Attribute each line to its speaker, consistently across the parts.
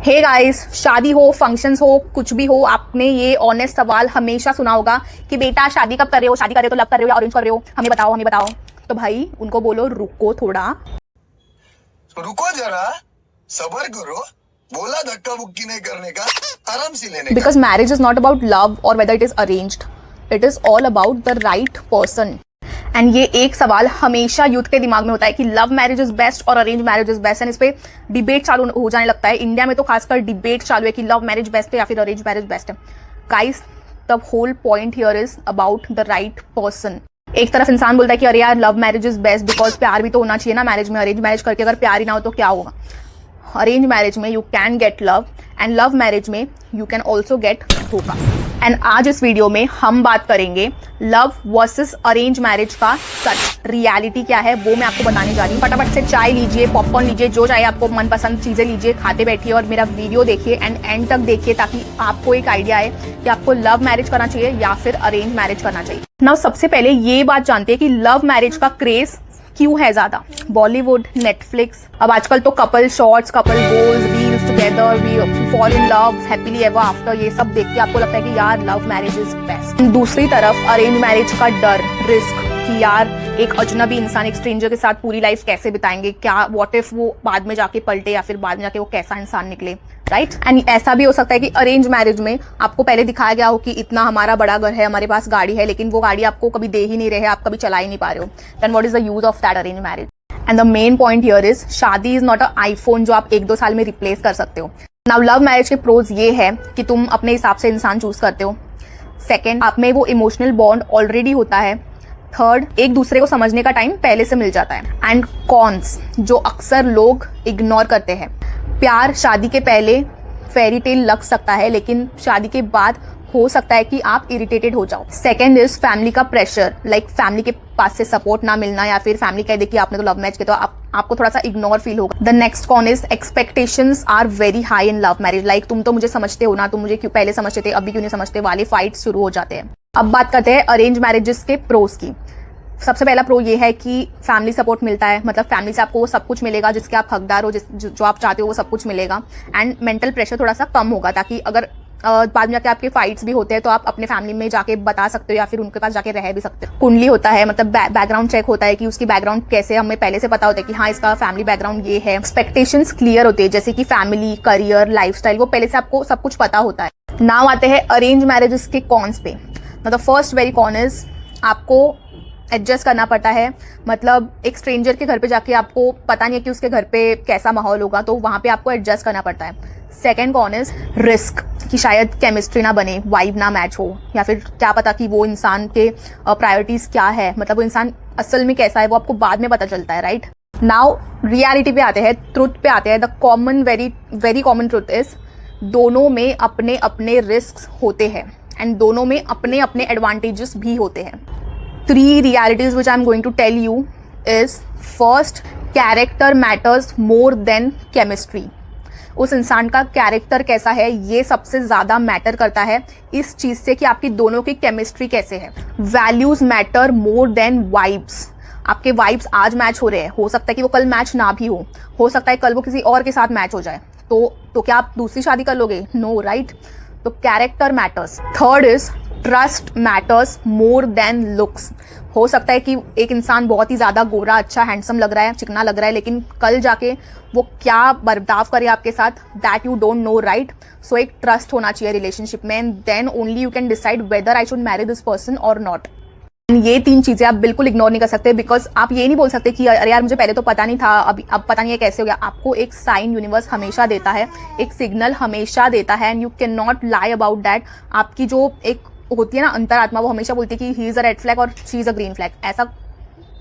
Speaker 1: Hey guys, शादी हो, functions हो, कुछ भी हो, आपने ये ऑनेस्ट सवाल हमेशा सुना होगा कि बेटा शादी कब कर रहे हो, शादी कर रहे हो तो लव कर रहे हो या अरेंज कर रहे हो, हमें बताओ हमें बताओ। तो भाई उनको बोलो रुको थोड़ा।
Speaker 2: रुको जरा, सबर करो। बोला धक्का बुक्की नहीं करने का, आराम से लेने का।
Speaker 1: Because marriage is not about love or whether it is arranged, it is all about the right person. And ये एक सवाल हमेशा यूथ के दिमाग में होता है कि लव मैरिज इज बेस्ट और arrange marriage is best, and इस पे डिबेट चालू हो जाने लगता है। इंडिया में तो खासकर डिबेट चालू है कि लव मैरिज बेस्ट है या फिर अरेंज मैरिज बेस्ट है। Guys, the whole point here is about the right person. एक तरफ इंसान बोलता है कि अरे यार love marriage is best because प्यार भी तो होना चाहिए ना मैरिज में, अरेंज मैरिज करके अगर प्यार ही ना हो तो क्या होगा। अरेंज मैरिज में you can get love and love marriage में यू कैन ऑल्सो गेट धोखा। एंड आज इस वीडियो में हम बात करेंगे लव वर्सेस अरेंज मैरिज का सच, रियलिटी क्या है वो मैं आपको बताने जा रही हूँ। फटाफट से चाय लीजिए, पॉपकॉर्न लीजिए, जो चाहे आपको मनपसंद चीजें लीजिए, खाते बैठिए और मेरा वीडियो देखिए एंड एंड तक देखिए ताकि आपको एक आइडिया आए कि आपको लव मैरिज करना चाहिए या फिर अरेंज मैरिज करना चाहिए। नाउ सबसे पहले ये बात जानते हैं कि लव मैरिज का क्रेज क्यों है ज्यादा। बॉलीवुड, नेटफ्लिक्स, अब आजकल तो couple shorts, couple goals, reels together, we fall in love, happily ever after, ये सब देख के आपको लगता है कि यार लव मैरिज इज बेस्ट। दूसरी तरफ अरेंज मैरिज का डर, रिस्क कि यार एक अजनबी इंसान, एक स्ट्रेंजर के साथ पूरी लाइफ कैसे बिताएंगे, क्या व्हाट इफ वो बाद में जाके पलटे या फिर बाद में जाके वो कैसा इंसान निकले, राइट। एंड ऐसा भी हो सकता है कि अरेंज मैरिज में आपको पहले दिखाया गया हो कि इतना हमारा बड़ा घर है, हमारे पास गाड़ी है, लेकिन वो गाड़ी आपको कभी दे ही नहीं रहे, आप कभी चला ही नहीं पा रहे हो। Then what is the use of that arrange marriage. And the main point here is शादी इज नॉट अ आईफोन जो आप 1-2 साल में रिप्लेस कर सकते हो। नाउ लव मैरिज के प्रोज ये है कि तुम अपने हिसाब से इंसान चूज करते हो। सेकेंड, आप में वो इमोशनल बॉन्ड ऑलरेडी होता है। थर्ड, एक दूसरे को समझने का टाइम पहले से मिल जाता है। एंड कॉन्स जो अक्सर लोग इग्नोर करते हैं, प्यार शादी के पहले फेरी टेल लग सकता है लेकिन शादी के बाद हो सकता है कि आप इरिटेटेड हो जाओ। सेकेंड इज फैमिली का प्रेशर, लाइक फैमिली के पास से सपोर्ट ना मिलना या फिर फैमिली कह दे कि आपने तो लव मैरिज किया तो आपको थोड़ा सा इग्नोर फील होगा। The next con is expectations are very high in love marriage, like तुम तो मुझे समझते हो ना, तुम मुझे क्यों पहले समझते थे अभी क्यों नहीं समझते वाले फाइट शुरू हो जाते हैं। अब बात करते हैं अरेंज मैरिजेस के प्रोज की। सबसे पहला प्रो ये है कि फैमिली सपोर्ट मिलता है, मतलब फैमिली से आपको वो सब कुछ मिलेगा जिसके आप हकदार हो, जो आप चाहते हो वो सब कुछ मिलेगा। एंड मेंटल प्रेशर थोड़ा सा कम होगा ताकि अगर बाद में जाके आपके फाइट्स भी होते हैं तो आप अपने फैमिली में जाके बता सकते हो या फिर उनके पास जाके रह भी सकते हो। कुंडली होता है, मतलब बैकग्राउंड चेक होता है कि उसकी बैकग्राउंड कैसे, हमें पहले से पता होता है कि हाँ इसका फैमिली बैकग्राउंड ये है। एक्सपेक्टेशंस क्लियर होते हैं जैसे कि फैमिली, करियर, लाइफस्टाइल, वो पहले से आपको सब कुछ पता होता है। नाउ आते हैं अरेंज मैरिजेस के कॉन्स पे। The first very con is आपको एडजस्ट करना पड़ता है, मतलब एक स्ट्रेंजर के घर पे जाके आपको पता नहीं है कि उसके घर पे कैसा माहौल होगा, तो वहां पे आपको एडजस्ट करना पड़ता है। सेकेंड कॉन इज रिस्क कि शायद केमिस्ट्री ना बने, वाइब ना मैच हो, या फिर क्या पता कि वो इंसान के प्रायोरिटीज क्या है, मतलब वो इंसान असल में कैसा है वो आपको बाद में पता चलता है, राइट। नाउ रियलिटी पे आते हैं, ट्रुथ पे आते हैं। The common very common truth is दोनों में अपने अपने रिस्क होते हैं एंड दोनों में अपने अपने एडवांटेजेस भी होते हैं। 3 realities which I'm going to tell you is first, character matters more than chemistry. उस इंसान का कैरेक्टर कैसा है ये सबसे ज्यादा मैटर करता है इस चीज से कि आपकी दोनों की केमिस्ट्री कैसे है। Values matter more than vibes. आपके वाइब्स आज मैच हो रहे हैं, हो सकता है कि वो कल मैच ना भी हो सकता है कल वो किसी और के साथ मैच हो जाए, तो क्या आप दूसरी शादी कर लोगे? No, right. तो character matters. Third is trust matters more than looks. हो सकता है कि एक इंसान बहुत ही ज्यादा गोरा, अच्छा, हैंडसम लग रहा है, चिकना लग रहा है, लेकिन कल जाके वो क्या बर्ताव करे आपके साथ, that you don't know, right. So एक ट्रस्ट होना चाहिए रिलेशनशिप में and then only you can decide whether I should marry this person और नॉट। ये 3 चीजें आप बिल्कुल इग्नोर नहीं कर सकते बिकॉज आप ये नहीं बोल सकते कि अरे यार मुझे पहले तो पता नहीं था, अब पता नहीं है कैसे हो गया। आपको एक साइन यूनिवर्स हमेशा देता है, एक सिग्नल हमेशा देता है and you can not lie about that. आपकी जो एक होती है ना अंतरात्मा, वो हमेशा बोलती है कि he is a red flag और she is a green flag. ऐसा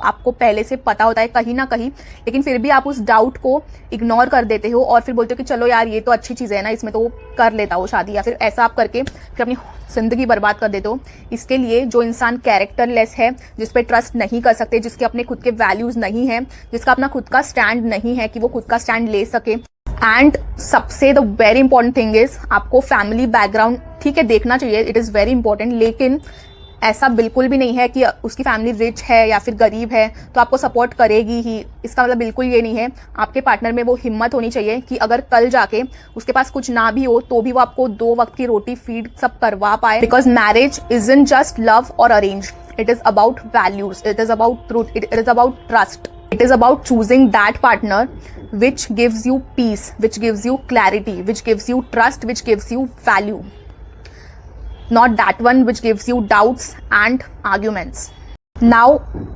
Speaker 1: आपको पहले से पता होता है कहीं ना कहीं, लेकिन फिर भी आप उस डाउट को इग्नोर कर देते हो और फिर बोलते हो कि चलो यार ये तो अच्छी चीज़ है ना, इसमें तो वो कर लेता हो शादी, या फिर ऐसा आप करके फिर अपनी जिंदगी बर्बाद कर देते हो। इसके लिए जो इंसान कैरेक्टरलेस है, जिस पे ट्रस्ट नहीं कर सकते, जिसके अपने खुद के वैल्यूज नहीं है, जिसका अपना खुद का स्टैंड नहीं है कि वो खुद का स्टैंड ले सके। एंड सबसे the very important thing is आपको फैमिली बैकग्राउंड ठीक है देखना चाहिए, इट इज वेरी इंपॉर्टेंट, लेकिन ऐसा बिल्कुल भी नहीं है कि उसकी फैमिली रिच है या फिर गरीब है तो आपको सपोर्ट करेगी ही, इसका मतलब बिल्कुल ये नहीं है। आपके पार्टनर में वो हिम्मत होनी चाहिए कि अगर कल जाके उसके पास कुछ ना भी हो तो भी वो आपको 2 वक्त की रोटी फीड सब करवा पाए। Because marriage isn't just love और arrange, it is about values, it is about truth, it is about trust, it is about choosing that partner which gives you peace, which gives you clarity, which gives you trust, which gives you value, not that one which gives you doubts and arguments. Now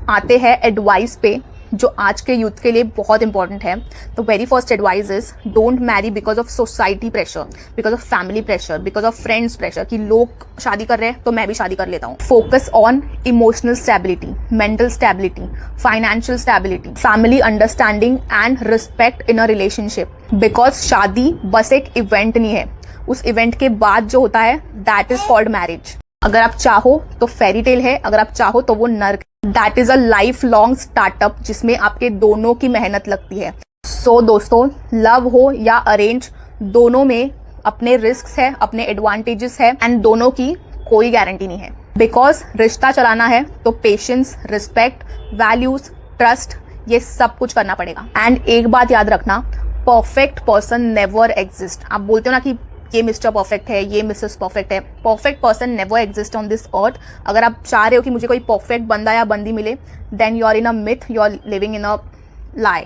Speaker 1: आते हैं advice पे जो आज के youth के लिए बहुत important है। तो very first advice is don't marry because of society pressure, because of family pressure, because of friends pressure कि लोग शादी कर रहे हैं तो मैं भी शादी कर लेता हूँ। Focus on emotional stability, mental stability, financial stability, family understanding and respect in a relationship. Because शादी बस एक इवेंट नहीं है, उस इवेंट के बाद जो होता है दैट इज कॉल्ड मैरिज। अगर आप चाहो तो फेरी टेल है, अगर आप चाहो तो वो नर्क। That is a life long startup जिसमें आपके दोनों की मेहनत लगती है। सो दोस्तों, लव हो या अरेंज, दोनों में अपने रिस्क है, अपने एडवांटेजेस है एंड दोनों की कोई गारंटी नहीं है। बिकॉज रिश्ता चलाना है तो पेशेंस, रिस्पेक्ट, वैल्यूज, ट्रस्ट, ये सब कुछ करना पड़ेगा। एंड एक बात याद रखना, परफेक्ट पर्सन नेवर एग्जिस्ट। आप बोलते हो ना कि ये मिस्टर परफेक्ट है, ये मिसेस परफेक्ट है, perfect person never exist on this earth. अगर आप चाह रहे हो कि मुझे कोई परफेक्ट बंदा या बंदी मिले, then you are in a myth, you are living in a lie.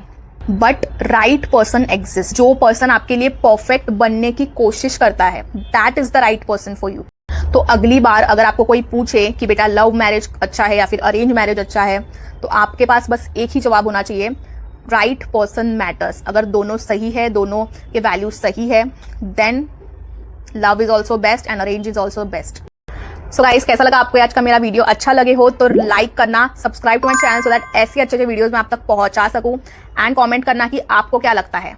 Speaker 1: But right person exist. जो पर्सन आपके लिए परफेक्ट बनने की कोशिश करता है, that is the right person for you. तो अगली बार अगर आपको कोई पूछे कि बेटा लव मैरिज अच्छा है या फिर अरेंज मैरिज अच्छा है, तो आपके पास बस एक ही जवाब होना चाहिए, राइट पर्सन मैटर्स। अगर दोनों सही है, दोनों के वैल्यूज सही है, then love is also best and arrange is also best. So guys, कैसा लगा आपको आज का मेरा वीडियो? अच्छा लगे हो तो लाइक करना, subscribe to my channel so that ऐसे अच्छे वीडियोस मैं आप तक पहुंचा सकूं, एंड कमेंट करना कि आपको क्या लगता है।